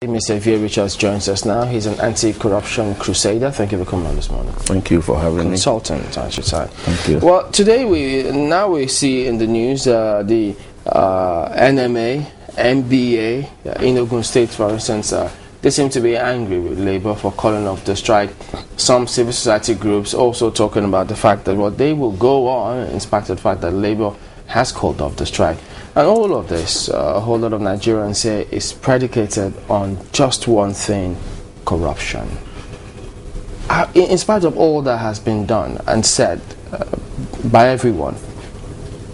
Mr. Ivie Richards joins us now. He's an anti-corruption crusader. Thank you for coming on this morning. Thank you for having me. Consultant, I should say. Thank you. Well, today we see in the news the NMA, MBA in Ogun State, for instance, they seem to be angry with Labour for calling off the strike. Some civil society groups also talking about the fact that they will go on, in spite of the fact that Labour has called off the strike. And all of this, a whole lot of Nigerians say, is predicated on just one thing: corruption. In spite of all that has been done and said by everyone,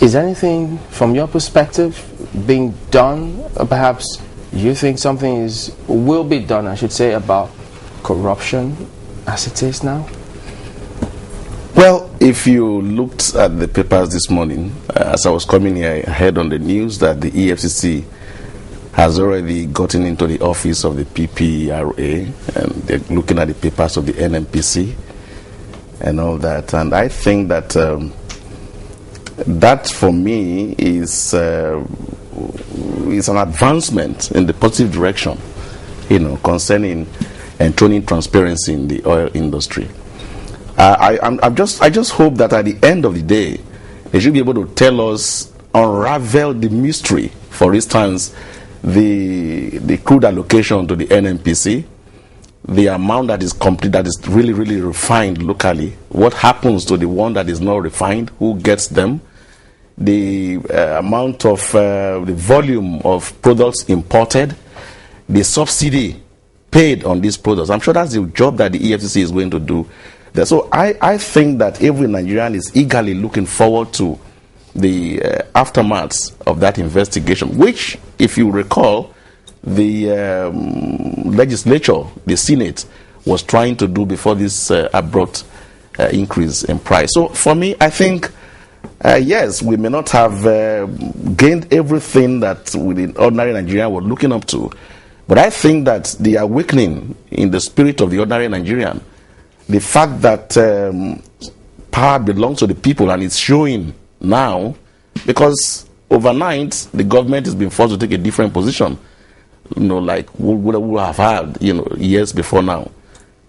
is anything from your perspective being done? Perhaps you think something will be done, I should say, about corruption as it is now? Well, if you looked at the papers this morning, as I was coming here, I heard on the news that the EFCC has already gotten into the office of the PPRA, and they're looking at the papers of the NMPC and all that. And I think that that for me is an advancement in the positive direction, concerning enthroning transparency in the oil industry. I just hope that at the end of the day, they should be able to tell us, unravel the mystery. For instance, the crude allocation to the NMPC, the amount that is complete, that is really, really refined locally. What happens to the one that is not refined? Who gets them? The amount of the volume of products imported, the subsidy paid on these products. I'm sure that's the job that the EFCC is going to do. So I think that every Nigerian is eagerly looking forward to the aftermath of that investigation, which, if you recall, the legislature, the Senate, was trying to do before this abrupt increase in price. So for me, I think, yes, we may not have gained everything that the ordinary Nigerian were looking up to, but I think that the awakening in the spirit of the ordinary Nigerian, the fact that power belongs to the people, and it's showing now, because overnight the government has been forced to take a different position, like we would have had, years before now.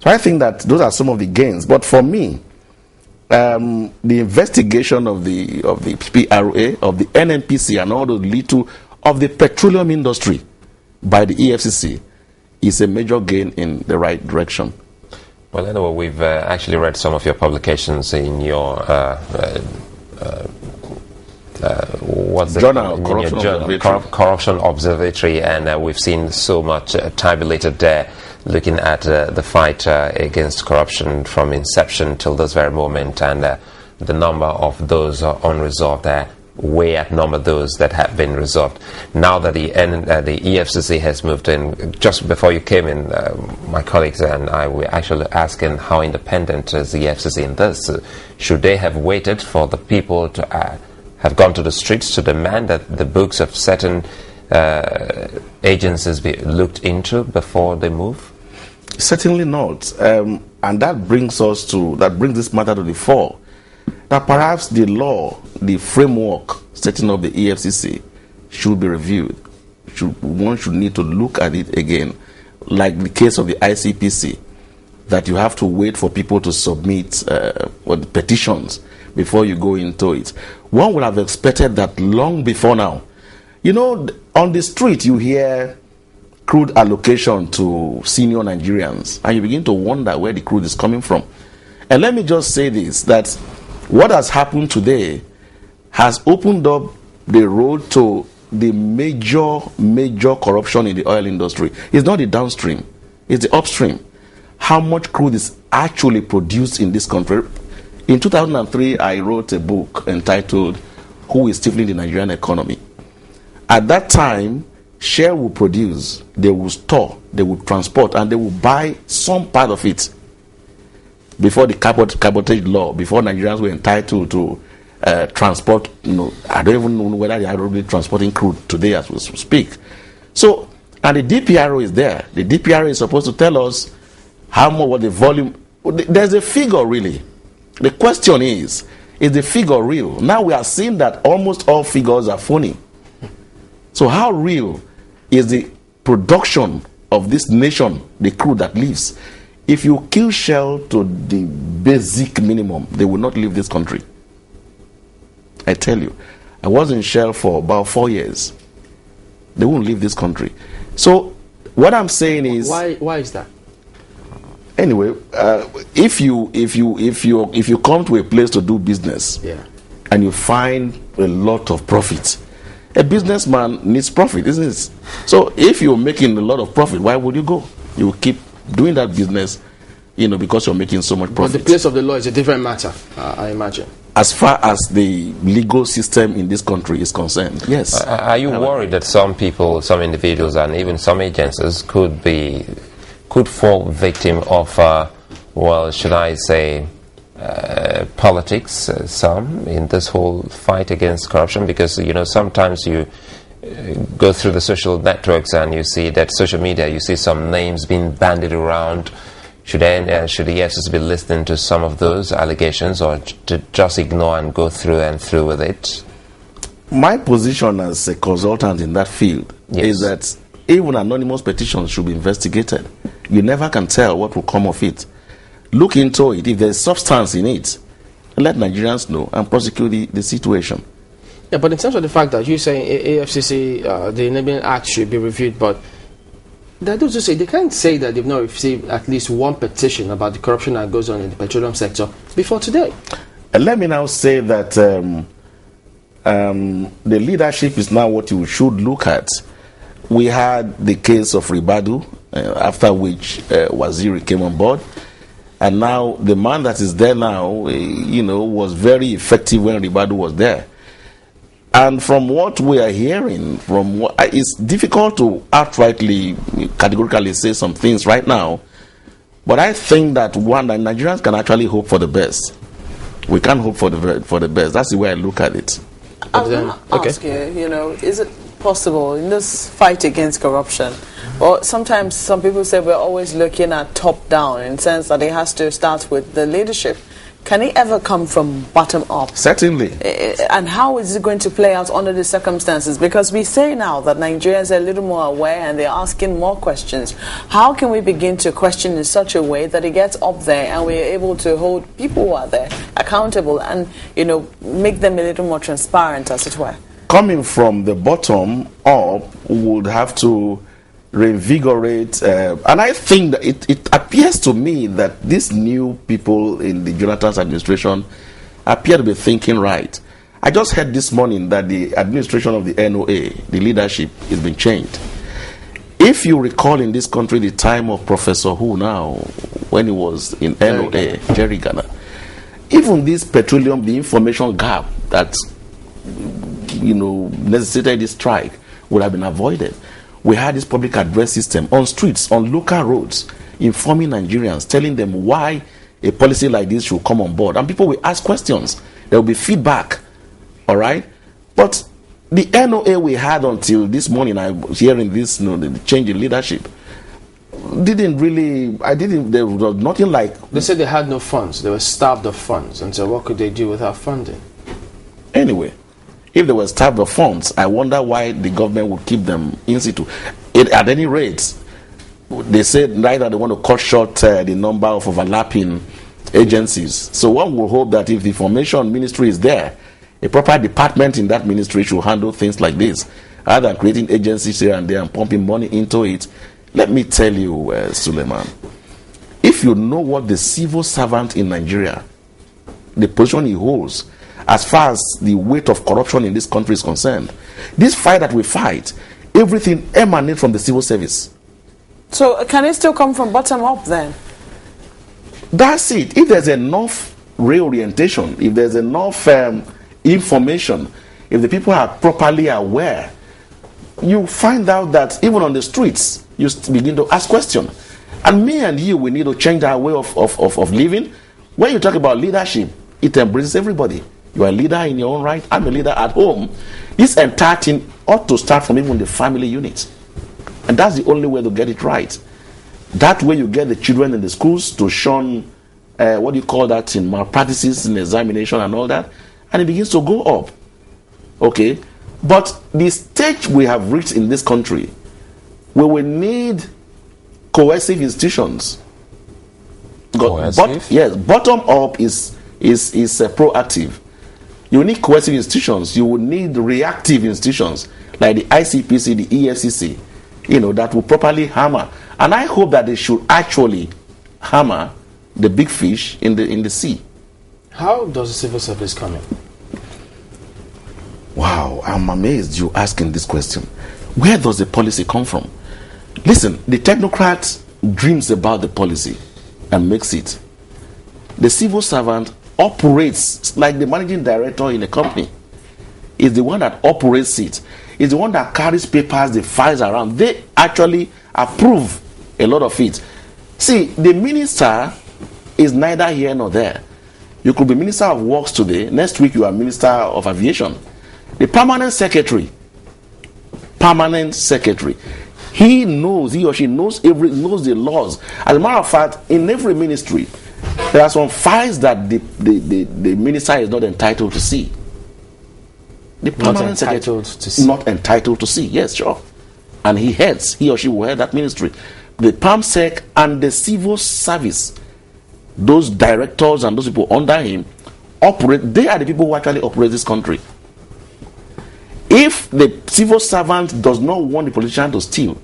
So I think that those are some of the gains. But for me, the investigation of the PPRA, of the NNPC, and all those little of the petroleum industry by the EFCC is a major gain in the right direction. Well, anyway, we've actually read some of your publications in your what's the journal, Corruption Observatory, and we've seen so much tabulated there, looking at the fight against corruption from inception till this very moment, and the number of those unresolved way outnumber those that have been resolved. Now that the EFCC has moved in, just before you came in, my colleagues and I were actually asking how independent is the EFCC in this. Should they have waited for the people to have gone to the streets to demand that the books of certain agencies be looked into before they move? Certainly not. And that brings this matter to the fore. That perhaps the law, the framework setting up the EFCC should be reviewed. One should need to look at it again, like the case of the ICPC, that you have to wait for people to submit petitions before you go into it. One would have expected that long before now. On the street you hear crude allocation to senior Nigerians, and you begin to wonder where the crude is coming from. And let me just say this, that what has happened today has opened up the road to the major corruption in the oil industry. It's not the downstream, it's the upstream. How much crude is actually produced in this country? In 2003, I wrote a book entitled "Who is Stifling the Nigerian Economy?" At that time, Shell will produce, they will store, they will transport, and they will buy some part of it. Before the cabotage law, before Nigerians were entitled to transport, I don't even know whether they are really transporting crude today as we speak. So, and the DPRO is there. The DPRO is supposed to tell us how much, what the volume. There's a figure really. The question is the figure real? Now we are seeing that almost all figures are phony. So how real is the production of this nation, the crew that lives, if you kill Shell to the basic minimum, they will not leave this country. I tell you, I was in Shell for about 4 years. They won't leave this country. So what I'm saying is, why is that? Anyway, if you come to a place to do business, Yeah. and you find a lot of profit, a businessman needs profit, isn't it? So if you're making a lot of profit, why would you go? You will keep doing that business, because you're making so much profit. But the place of the law is a different matter, I imagine. As far as the legal system in this country is concerned, yes. Are you worried that some people, some individuals, and even some agencies could fall victim of, should I say, politics, some in this whole fight against corruption? Because sometimes you go through the social networks and you see that social media, you see some names being bandied around. Should the EFCC be listening to some of those allegations, or to just ignore and go through with it? My position as a consultant in that field is that even anonymous petitions should be investigated. You never can tell what will come of it. Look into it. If there's substance in it, let Nigerians know and prosecute the situation. Yeah, but in terms of the fact that you're saying AFCC, the Enabling Act should be reviewed, but that does say they can't say that they've not received at least one petition about the corruption that goes on in the petroleum sector before today. And let me now say that the leadership is now what you should look at. We had the case of Ribadu, after which Waziri came on board. And now the man that is there now, was very effective when Ribadu was there. And from what we are hearing, it's difficult to outrightly, categorically say some things right now. But I think that Nigerians can actually hope for the best. We can hope for the best. That's the way I look at it. I want to ask you, is it possible in this fight against corruption? Well, sometimes some people say we're always looking at top down, in the sense that it has to start with the leadership. Can it ever come from bottom up? Certainly. And how is it going to play out under the circumstances? Because we say now that Nigerians are a little more aware and they're asking more questions. How can we begin to question in such a way that it gets up there and we're able to hold people who are there accountable and, make them a little more transparent, as it were? Coming from the bottom up would have to reinvigorate, and I think that it appears to me that these new people in the Jonathan's administration appear to be thinking right. I just heard this morning that the administration of the NOA, the leadership, is being changed. If you recall in this country the time of Professor Who now, when he was in NOA, Jerry Ghana, even this petroleum, the information gap that necessitated this strike would have been avoided. We had this public address system on streets, on local roads, informing Nigerians, telling them why a policy like this should come on board. And people will ask questions. There will be feedback. All right? But the NOA we had until this morning, I was hearing this, the change in leadership, there was nothing like... They said they had no funds. They were starved of funds. And so what could they do without funding? Anyway, if they were starved of funds, I wonder why the government would keep them in situ. At any rate, they said neither they want to cut short the number of overlapping agencies. So one will hope that if the information ministry is there, a proper department in that ministry should handle things like this, rather than creating agencies here and there and pumping money into it. Let me tell you, Suleiman, if you know what the civil servant in Nigeria, the position he holds, as far as the weight of corruption in this country is concerned, this fight that we fight, everything emanates from the civil service. So can it still come from bottom up then? That's it. If there's enough reorientation, if there's enough information, if the people are properly aware, you find out that even on the streets, you begin to ask questions. And me and you, we need to change our way of living. When you talk about leadership, it embraces everybody. You are a leader in your own right. I'm a leader at home. This entire thing ought to start from even the family unit. And that's the only way to get it right. That way you get the children in the schools to shun, in malpractices, in examination and all that. And it begins to go up. Okay? But the stage we have reached in this country, we will need coercive institutions. Coercive? Yes, bottom up is proactive. You need coercive institutions. You will need reactive institutions like the ICPC, the EFCC, that will properly hammer. And I hope that they should actually hammer the big fish in the sea. How does the civil service come in? Wow, I'm amazed you asking this question. Where does the policy come from? Listen, the technocrat dreams about the policy and makes it. The civil servant operates like the managing director in a company. Is the one that operates it. Is the one that carries papers, the files around. They actually approve a lot of it. See, the minister is neither here nor there. You could be Minister of Works today. Next week you are Minister of Aviation. The permanent secretary, he or she knows the laws. As a matter of fact, in every ministry, there are some files that the minister is not entitled to see. The permanent secretary not entitled to see. Yes, sure. And he or she will head that ministry. The PAMSEC and the civil service, those directors and those people under him operate. They are the people who actually operate this country. If the civil servant does not want the politician to steal,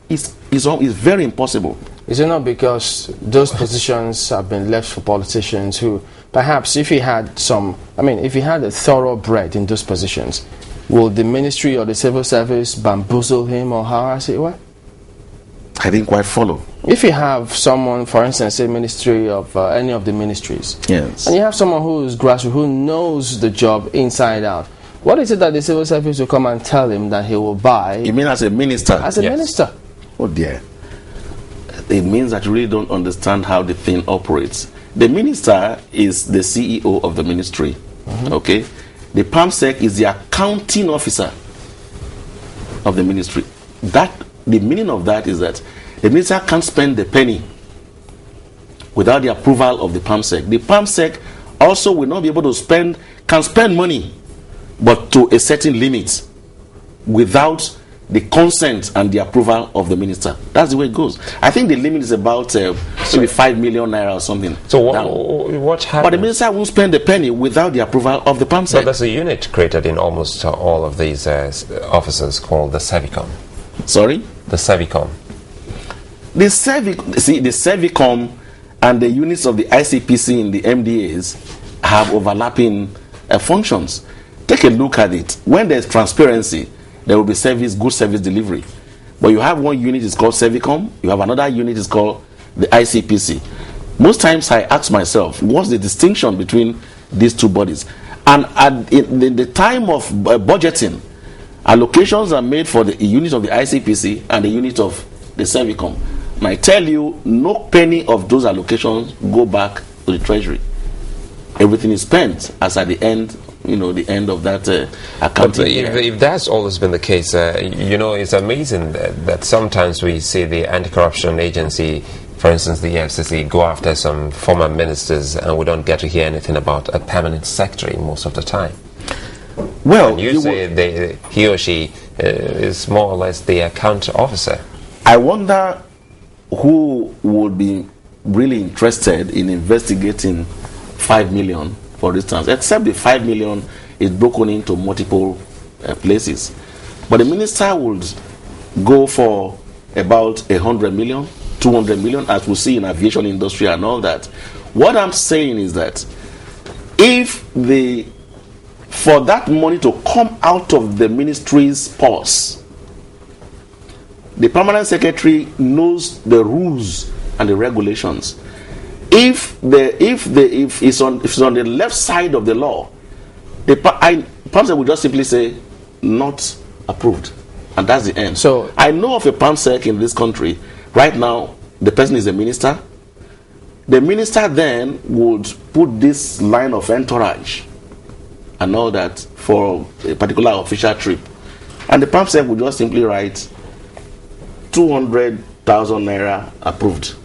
it's very impossible. Is it not because those positions have been left for politicians who, perhaps if he had a thoroughbred in those positions, will the ministry or the civil service bamboozle him or harass it? What? I didn't quite follow. If you have someone, for instance, say ministry of any of the ministries, yes, and you have someone who is grassroots, who knows the job inside out, what is it that the civil service will come and tell him that he will buy? You mean as a minister? As a minister. Oh dear. It means that you really don't understand how the thing operates. The minister is the CEO of the ministry. Okay? The PAMSEC is the accounting officer of the ministry. The meaning of that is that the minister can't spend the penny without the approval of the PAMSEC. The PAMSEC also will not be able to can spend money, but to a certain limit, without the consent and the approval of the minister. That's the way it goes. I think the limit is about maybe 5 million naira or something. So what happens? But the minister won't spend a penny without the approval of the PAMSEC. But there's a unit created in almost all of these offices called the Servicom. Sorry? The Servicom. The Servicom and the units of the ICPC in the MDAs have overlapping functions. Take a look at it. When there's transparency, there will be good service delivery. But you have one unit is called Servicom, you have another unit is called the ICPC. Most times I ask myself, what's the distinction between these two bodies? And in the time of budgeting, allocations are made for the unit of the ICPC and the unit of the Servicom. And I tell you, no penny of those allocations go back to the treasury. Everything is spent as at the end the end of that accounting year. If that's always been the case, it's amazing that sometimes we see the anti-corruption agency, for instance the EFCC, go after some former ministers and we don't get to hear anything about a permanent secretary most of the time. Well, and you say he or she is more or less the account officer. I wonder who would be really interested in investigating 5 million, for instance, except the 5 million is broken into multiple places. But the minister would go for about 100 million, 200 million, as we see in aviation industry and all that. What I'm saying is that for that money to come out of the ministry's purse, the permanent secretary knows the rules and the regulations. If it's on the left side of the law, the PAMSEC will just simply say not approved, and that's the end. So I know of a PAMSEC in this country right now. The person is a minister. The minister then would put this line of entourage and all that for a particular official trip, and the PAMSEC would just simply write 200,000 naira approved.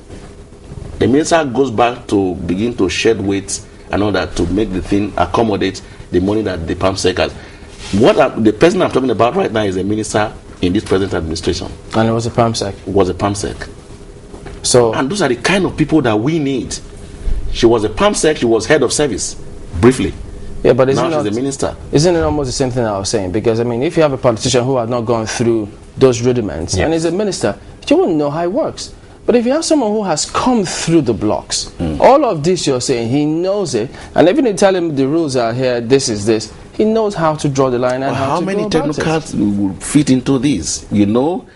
The minister goes back to begin to shed weight and all that to make the thing accommodate the money that the PAMSEC has. The person I'm talking about right now is a minister in this present administration. And it was a PAMSEC? It was a PAMSEC. So, and those are the kind of people that we need. She was a PAMSEC, she was head of service, briefly. yeah, but Now she's the minister. Isn't it almost the same thing I was saying? Because, I mean, if you have a politician who has not gone through those rudiments and is a minister, you won't know how it works. But if you have someone who has come through the blocks, all of this you're saying, he knows it, and even if you tell him the rules are here, this is this, he knows how to draw the line and how to many go about technocrats it. will fit into this? You know,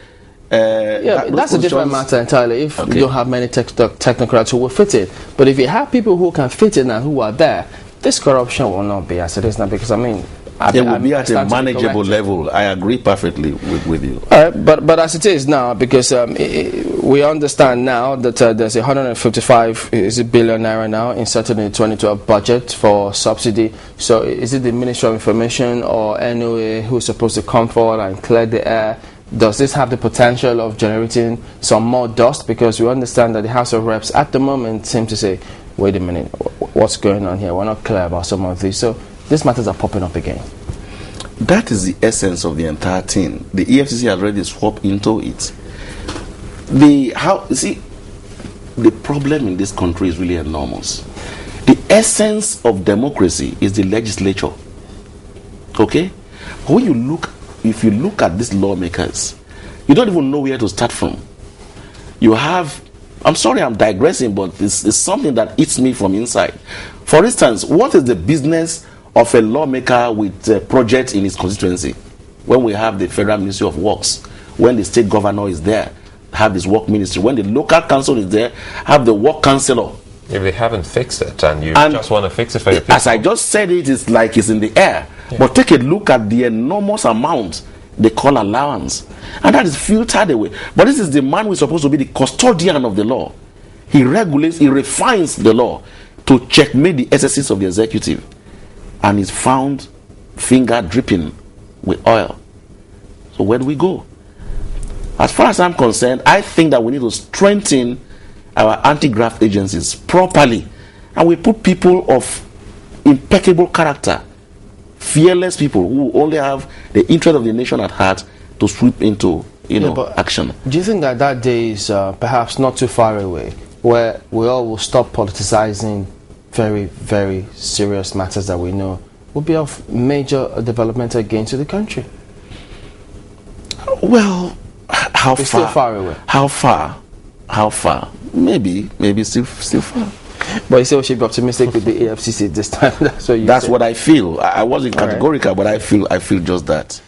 that's a different matter entirely. If you don't have many technocrats who will fit it, but if you have people who can fit in and who are there, this corruption will not be as it is now. Because I mean, it will be at a manageable level. I agree perfectly with you. But as it is now, because we understand now that there's 155 billion naira now inserted in the 2012 budget for subsidy. So is it the Ministry of Information or NOA who's supposed to come forward and clear the air? Does this have the potential of generating some more dust? Because we understand that the House of Reps at the moment seem to say, wait a minute, what's going on here? We're not clear about some of these. So these matters are popping up again. That is the essence of the entire thing. The EFCC has already swapped into it. The problem in this country is really enormous. The essence of democracy is the legislature. Okay? If you look at these lawmakers, you don't even know where to start from. You have, I'm sorry I'm digressing, but it's something that eats me from inside. For instance, what is the business of a lawmaker with a project in his constituency? When we have the Federal Ministry of Works, when the state governor is there, have his work ministry, when the local council is there, have the work councillor. If they haven't fixed it and you just want to fix it for your people. As I just said, it's like it's in the air. Yeah. But take a look at the enormous amount they call allowance, and that is filtered away. But this is the man who is supposed to be the custodian of the law. He regulates, he refines the law to checkmate the excesses of the executive, and is found finger dripping with oil. So where do we go? As far as I'm concerned, I think that we need to strengthen our anti-graft agencies properly, and we put people of impeccable character, fearless people who only have the interest of the nation at heart to sweep into action. Do you think that day is perhaps not too far away, where we all will stop politicizing very, very serious matters that we know will be of major developmental gain to the country? Well, how far? Still far away. How far? Maybe still far. But you say we should be optimistic with the AFCC this time. That's what I feel. I wasn't categorical, but I feel just that.